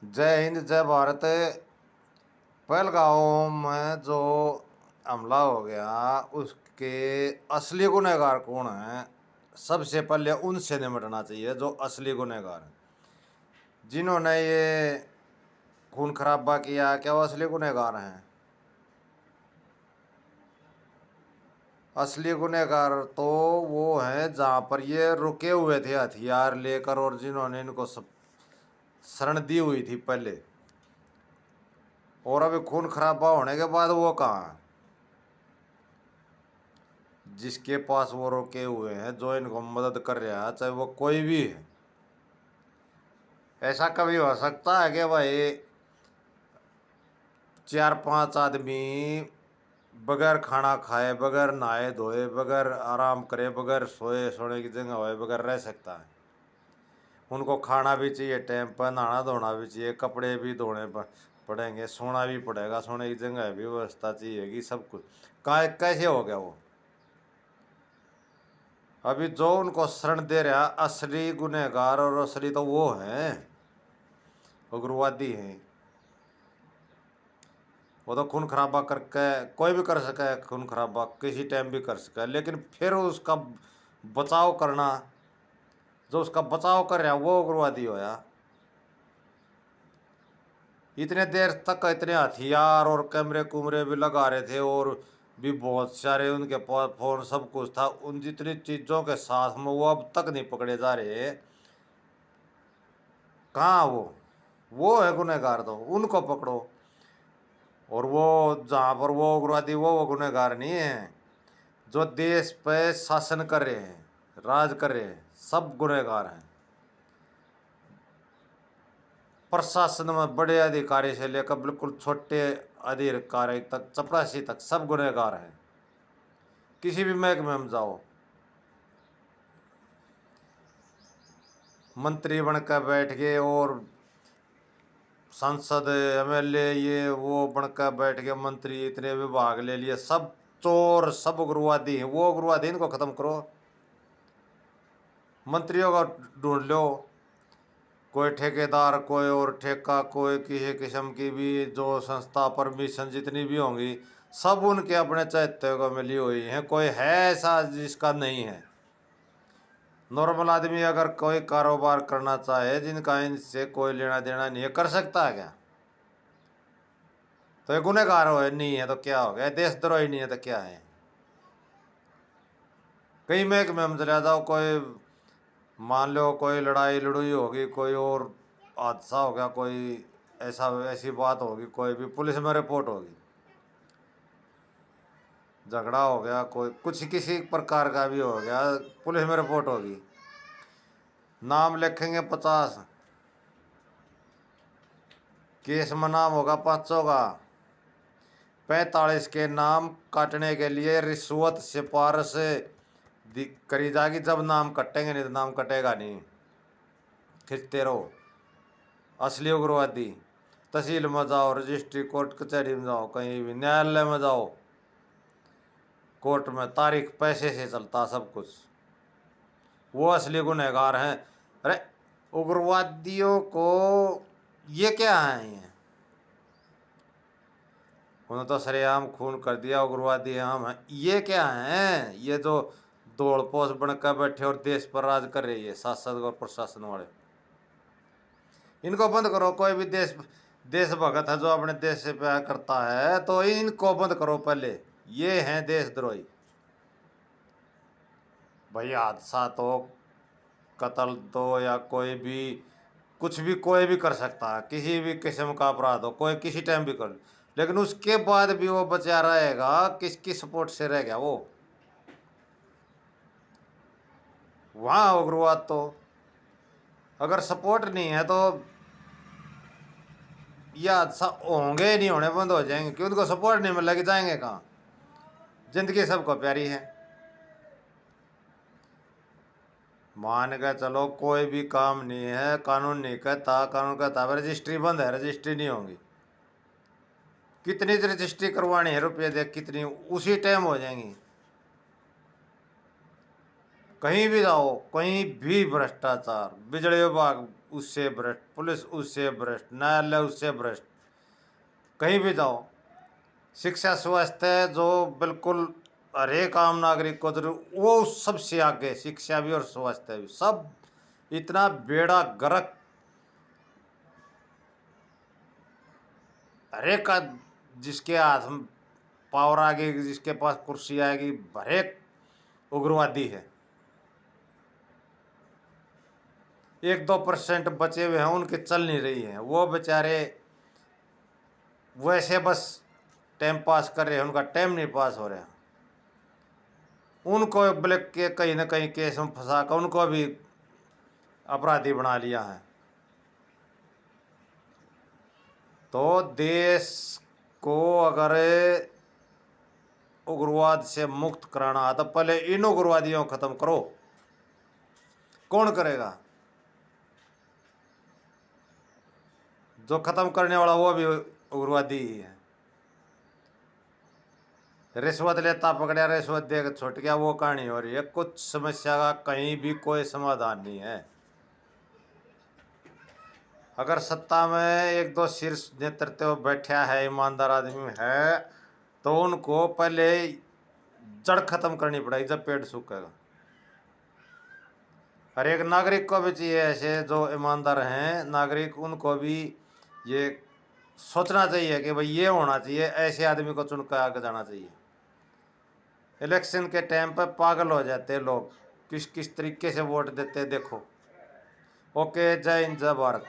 जय हिंद जय भारत। पहलगांव में जो हमला हो गया उसके असली गुनहगार कौन है? सबसे पहले उनसे निपटना चाहिए जो असली गुनहगार हैं, जिन्होंने ये खून खराबा किया। क्या वो असली गुनहगार हैं? असली गुनहगार तो वो हैं जहाँ पर ये रुके हुए थे हथियार लेकर, और जिन्होंने इनको सब शरण दी हुई थी पहले, और अभी खून खराबा होने के बाद वो कहाँ हैं? जिसके पास वो रुके हुए हैं, जो इनको मदद कर रहा है, चाहे वो कोई भी है। ऐसा कभी हो सकता है कि भाई 4-5 आदमी बगैर खाना खाए, बगैर नहाए धोए, बगैर आराम करे, बगैर सोने की जगह होए, बगैर रह सकता है? उनको खाना भी चाहिए टाइम पर, नहाना धोना भी चाहिए, कपड़े भी धोने पड़ेंगे, सोना भी पड़ेगा, सोने की जगह भी व्यवस्था चाहिए, सब कुछ। कैसे हो गया वो? अभी जो उनको शरण दे रहा असली गुनहगार, और असली तो वो हैं, उग्रवादी हैं। वो तो खून खराबा करके कोई भी कर सके, खून खराबा किसी टाइम भी कर सके, लेकिन फिर उसका बचाव करना, जो उसका बचाव कर रहा वो उग्रवादी होया। इतने देर तक इतने हथियार और कैमरे कुमरे भी लगा रहे थे, और भी बहुत सारे उनके पास फोन सब कुछ था। उन जितनी चीज़ों के साथ में वो अब तक नहीं पकड़े जा रहे। कहाँ वो है गुनहगार, तो उनको पकड़ो। और वो जहाँ पर वो उग्रवादी वो गुनहगार नहीं है। जो देश पे शासन कर रहे हैं, राज कर रहे हैं, सब गुनहगार हैं। प्रशासन में बड़े अधिकारी से लेकर बिल्कुल छोटे अधिकारी तक, चपरासी तक, सब गुनहगार हैं। किसी भी महकमे में जाओ, मंत्री बनकर बैठ गए, और सांसद एमएलए ये वो बनकर बैठ गए, मंत्री इतने विभाग ले लिए, सब चोर, सब उग्रवादी हैं। वो उग्रवादी इनको खत्म करो। मंत्रियों का ढूंढ लो, कोई ठेकेदार, कोई और ठेका, कोई किसी किस्म की भी जो संस्था परमिशन जितनी भी होंगी, सब उनके अपने चाहते को मिली हुई हैं। कोई है ऐसा जिसका नहीं है? नॉर्मल आदमी अगर कोई कारोबार करना चाहे जिनका इनसे कोई लेना देना नहीं है, कर सकता है क्या? तो ये गुनहगार हो नहीं है तो क्या हो गया? देशद्रोही नहीं है तो क्या है? कई महकमे में चला जाओ, कोई मान लो कोई लड़ाई लड़ुई होगी, कोई और हादसा हो गया, कोई ऐसी बात होगी, कोई भी पुलिस में रिपोर्ट होगी, झगड़ा हो गया, कोई कुछ किसी प्रकार का भी हो गया, पुलिस में रिपोर्ट होगी। नाम लिखेंगे 50, केस में नाम होगा 500 का। 45 के नाम काटने के लिए रिश्वत सिफारिश करी जाएगी। जब नाम कटेंगे, नहीं तो नाम कटेगा नहीं। खिंचते रहो। असली उग्रवादी तहसील में जाओ, रजिस्ट्री कोर्ट कचहरी में जाओ, कहीं भी न्यायालय में जाओ, कोर्ट में तारीख पैसे से चलता सब कुछ। वो असली गुनहगार हैं। अरे उग्रवादियों को ये क्या है? उन्होंने तो सरेआम खून कर दिया, उग्रवादी हम हैं। ये क्या है? ये जो दौड़पोश बनकर बैठे और देश पर राज कर रही है शासक और प्रशासन वाले, इनको बंद करो। कोई भी देशभक्त है जो अपने देश से प्यार करता है, तो इनको बंद करो पहले। ये हैं देशद्रोही। भाई हादसा तो, कत्ल तो, या कोई भी कुछ भी कोई भी कर सकता है, किसी भी किस्म का अपराध हो, कोई किसी टाइम भी कर। लेकिन उसके बाद भी वो बचा रहेगा, किसकी सपोर्ट से रह गया वो? वहाँ उग्रवाद तो, अगर सपोर्ट नहीं है तो ये हादसा होंगे ही नहीं, होने बंद हो जाएंगे। क्यों? उनको सपोर्ट नहीं मिलेगी, जाएंगे कहाँ? जिंदगी सबको प्यारी है। मान के चलो कोई भी काम नहीं है, कानून नहीं कहता, कानून कहता है रजिस्ट्री बंद है, रजिस्ट्री नहीं होगी। कितनी रजिस्ट्री करवानी है, रुपये देख कितनी, उसी टाइम हो जाएंगी। कहीं भी जाओ, कहीं भी भ्रष्टाचार, बिजली विभाग उससे भ्रष्ट, पुलिस उससे भ्रष्ट, न्यायालय उससे भ्रष्ट, कहीं भी जाओ। शिक्षा स्वास्थ्य जो बिल्कुल हर एक आम नागरिक को जरूर, वो सबसे आगे, शिक्षा भी और स्वास्थ्य भी, सब इतना बेड़ा गर्क, हर एक का जिसके हाथ में पावर आ गई, जिसके पास कुर्सी आएगी, हर एक उग्रवादी है। 1-2% बचे हुए हैं, उनके चल नहीं रही हैं, वो बेचारे वैसे बस टाइम पास कर रहे हैं, उनका टाइम नहीं पास हो रहा। उनको ब्लैक के कहीं ना कहीं केस में फंसा कर उनको भी अपराधी बना लिया है। तो देश को अगर उग्रवाद से मुक्त कराना है तो पहले इन उग्रवादियों को खत्म करो। कौन करेगा? जो खत्म करने वाला वो भी उग्रवादी ही है। रिश्वत लेता पकड़ा, रिश्वत देकर छूट गया, वो कहानी हो रही है। कुछ समस्या का कहीं भी कोई समाधान नहीं है। अगर सत्ता में 1-2 शीर्ष नेतृत्व बैठा है, ईमानदार आदमी है, तो उनको पहले जड़ खत्म करनी पड़ेगी, जब पेड़ सूखेगा। हर एक नागरिक को भी चाहिए ऐसे जो ईमानदार हैं नागरिक, उनको भी ये सोचना चाहिए कि भाई ये होना चाहिए, ऐसे आदमी को चुनकर आगे जाना चाहिए। इलेक्शन के टाइम पर पागल हो जाते हैं लोग, किस किस तरीके से वोट देते हैं देखो। ओके, जय हिंद, जय भारत।